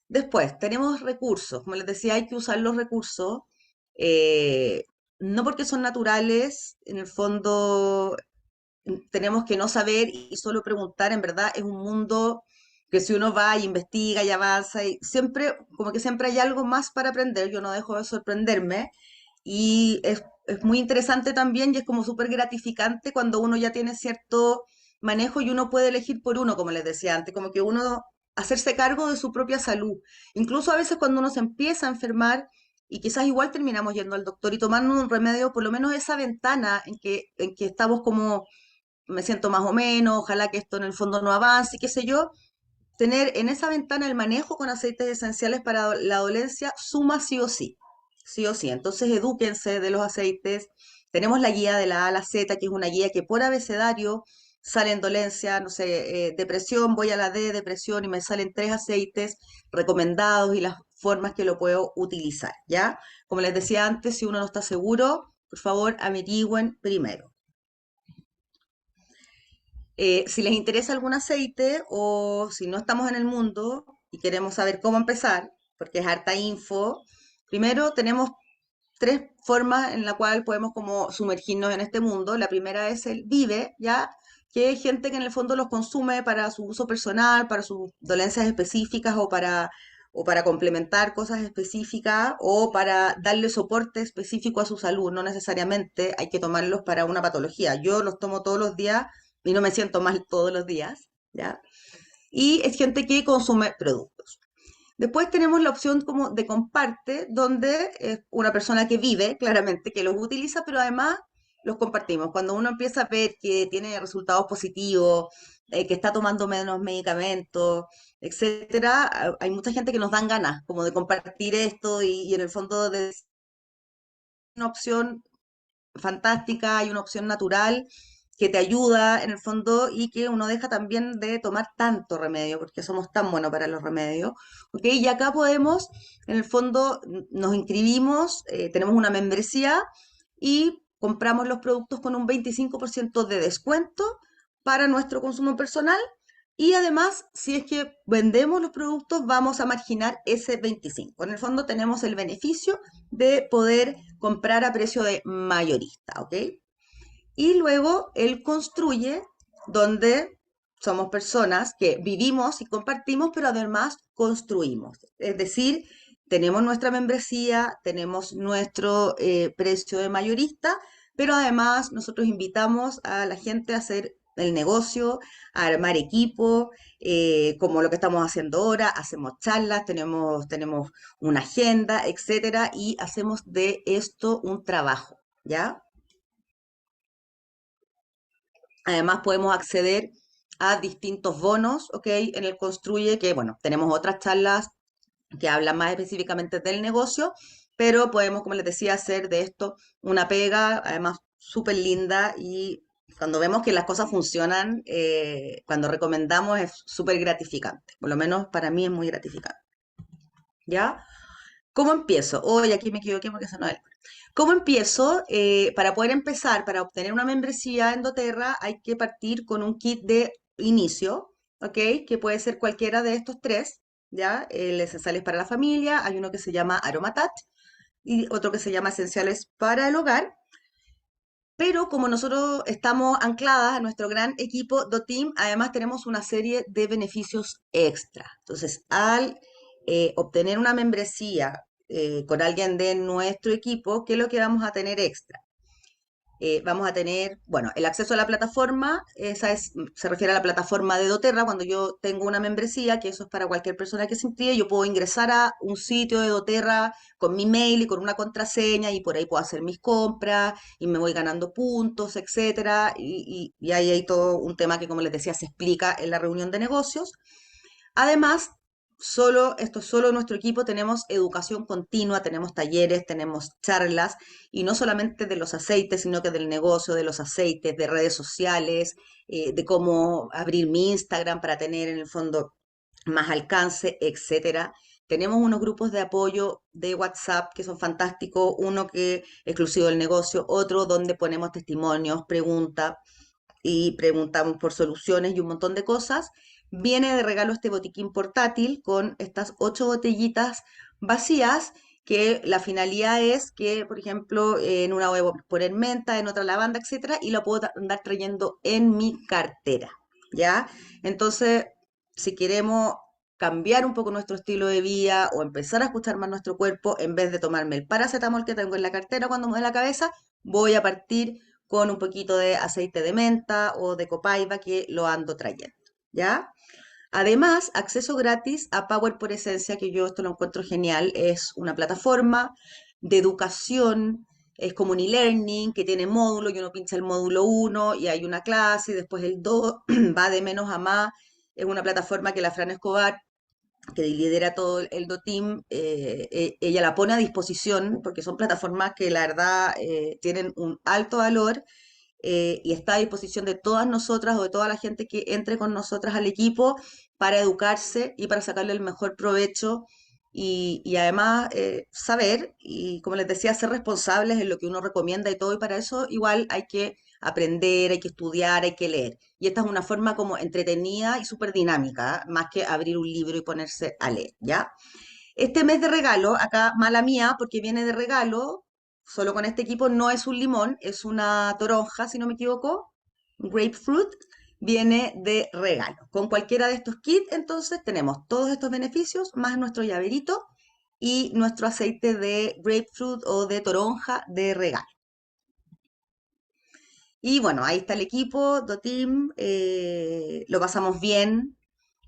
Después, tenemos recursos. Como les decía, hay que usar los recursos, eh, no porque son naturales, en el fondo tenemos que no saber y solo preguntar. En verdad es un mundo que si uno va y investiga y avanza, y siempre, como que siempre hay algo más para aprender, yo no dejo de sorprenderme. Y es muy interesante también y es como súper gratificante cuando uno ya tiene cierto manejo y uno puede elegir por uno, como les decía antes, como que uno hacerse cargo de su propia salud. Incluso a veces cuando uno se empieza a enfermar y quizás igual terminamos yendo al doctor y tomando un remedio, por lo menos esa ventana en que estamos como, me siento más o menos, ojalá que esto en el fondo no avance, y qué sé yo, tener en esa ventana el manejo con aceites esenciales para la dolencia suma sí o sí, sí o sí. Entonces, edúquense de los aceites. Tenemos la guía de la A a la Z, que es una guía que por abecedario salen dolencia, no sé, depresión, voy a la D, depresión, y me salen 3 aceites recomendados y las formas que lo puedo utilizar, ¿ya? Como les decía antes, si uno no está seguro, por favor, averigüen primero. Si les interesa algún aceite o si no estamos en el mundo y queremos saber cómo empezar, porque es harta info, primero tenemos 3 formas en la cual podemos como sumergirnos en este mundo. La primera es el Vive, ¿ya? Que hay gente que en el fondo los consume para su uso personal, para sus dolencias específicas o para complementar cosas específicas o para darle soporte específico a su salud. No necesariamente hay que tomarlos para una patología. Yo los tomo todos los días y no me siento mal todos los días, ¿ya? Y es gente que consume productos. Después tenemos la opción como de comparte, donde es una persona que vive, claramente, que los utiliza, pero además los compartimos. Cuando uno empieza a ver que tiene resultados positivos, que está tomando menos medicamentos, etcétera, hay mucha gente que nos dan ganas como de compartir esto y en el fondo de una opción fantástica, hay una opción natural que te ayuda en el fondo y que uno deja también de tomar tanto remedio, porque somos tan buenos para los remedios. ¿Ok? Y acá podemos, en el fondo, nos inscribimos, tenemos una membresía y compramos los productos con un 25% de descuento para nuestro consumo personal. Y además, si es que vendemos los productos, vamos a marginar ese 25. En el fondo tenemos el beneficio de poder comprar a precio de mayorista, ¿ok? Y luego él construye donde somos personas que vivimos y compartimos, pero además construimos. Es decir, tenemos nuestra membresía, tenemos nuestro precio de mayorista, pero además nosotros invitamos a la gente a hacer el negocio, a armar equipo, como lo que estamos haciendo ahora, hacemos charlas, tenemos una agenda, etcétera, y hacemos de esto un trabajo, ¿ya? Además, podemos acceder a distintos bonos, ¿ok? En el Construye, que bueno, tenemos otras charlas que hablan más específicamente del negocio, pero podemos, como les decía, hacer de esto una pega, además súper linda y cuando vemos que las cosas funcionan, cuando recomendamos es súper gratificante, por lo menos para mí es muy gratificante, ¿ya? ¿Cómo empiezo? Hoy aquí me equivoqué porque eso no es. ¿Cómo empiezo? Para poder empezar, para obtener una membresía en doTERRA, hay que partir con un kit de inicio, ¿ok? Que puede ser cualquiera de estos 3, ¿ya? El Esenciales para la Familia, hay uno que se llama Aromatat y otro que se llama Esenciales para el Hogar. Pero como nosotros estamos ancladas a nuestro gran equipo DOTEAM, además tenemos una serie de beneficios extra. Entonces, al obtener una membresía con alguien de nuestro equipo, ¿qué es lo que vamos a tener extra? Vamos a tener, bueno, el acceso a la plataforma, se refiere a la plataforma de doTERRA, cuando yo tengo una membresía, que eso es para cualquier persona que se inscribe, yo puedo ingresar a un sitio de doTERRA con mi mail y con una contraseña y por ahí puedo hacer mis compras y me voy ganando puntos, etcétera, y ahí hay todo un tema que, como les decía, se explica en la reunión de negocios. Además, esto es solo nuestro equipo, tenemos educación continua, tenemos talleres, tenemos charlas, y no solamente de los aceites, sino que del negocio de los aceites, de redes sociales, de cómo abrir mi Instagram para tener en el fondo más alcance, etcétera. Tenemos unos grupos de apoyo de WhatsApp que son fantásticos, uno que es exclusivo del negocio, otro donde ponemos testimonios, preguntas y preguntamos por soluciones y un montón de cosas. Viene de regalo este botiquín portátil con estas 8 botellitas vacías que la finalidad es que, por ejemplo, en una voy a poner menta, en otra lavanda, etcétera, y la puedo andar trayendo en mi cartera, ¿ya? Entonces, si queremos cambiar un poco nuestro estilo de vida o empezar a escuchar más nuestro cuerpo, en vez de tomarme el paracetamol que tengo en la cartera cuando me duele la cabeza, voy a partir con un poquito de aceite de menta o de copaiba que lo ando trayendo, ¿ya? Además, acceso gratis a Power por Esencia, que yo esto lo encuentro genial, es una plataforma de educación, es como un e-learning que tiene módulos, y uno pincha el módulo uno y hay una clase, y después el 2 va de menos a más. Es una plataforma que la Fran Escobar, que lidera todo el DOTIM, ella la pone a disposición porque son plataformas que la verdad tienen un alto valor, y está a disposición de todas nosotras o de toda la gente que entre con nosotras al equipo para educarse y para sacarle el mejor provecho y además saber y, como les decía, ser responsables en lo que uno recomienda y todo, y para eso igual hay que aprender, hay que estudiar, hay que leer. Y esta es una forma como entretenida y súper dinámica, más que abrir un libro y ponerse a leer, ¿ya? Este mes de regalo, acá mala mía, porque viene de regalo, solo con este equipo, no es un limón, es una toronja, si no me equivoco, grapefruit, viene de regalo. Con cualquiera de estos kits, entonces, tenemos todos estos beneficios, más nuestro llaverito y nuestro aceite de grapefruit o de toronja de regalo. Y bueno, ahí está el equipo, Doteam, lo pasamos bien,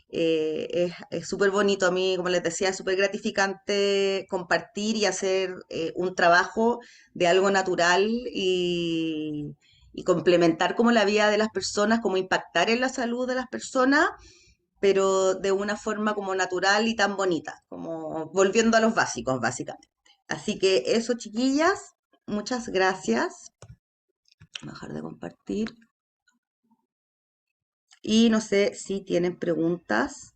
es súper bonito a mí, como les decía, es súper gratificante compartir y hacer un trabajo de algo natural y complementar como la vida de las personas, como impactar en la salud de las personas, pero de una forma como natural y tan bonita, como volviendo a los básicos, básicamente. Así que eso, chiquillas, muchas gracias. Voy a dejar de compartir. Y no sé si tienen preguntas.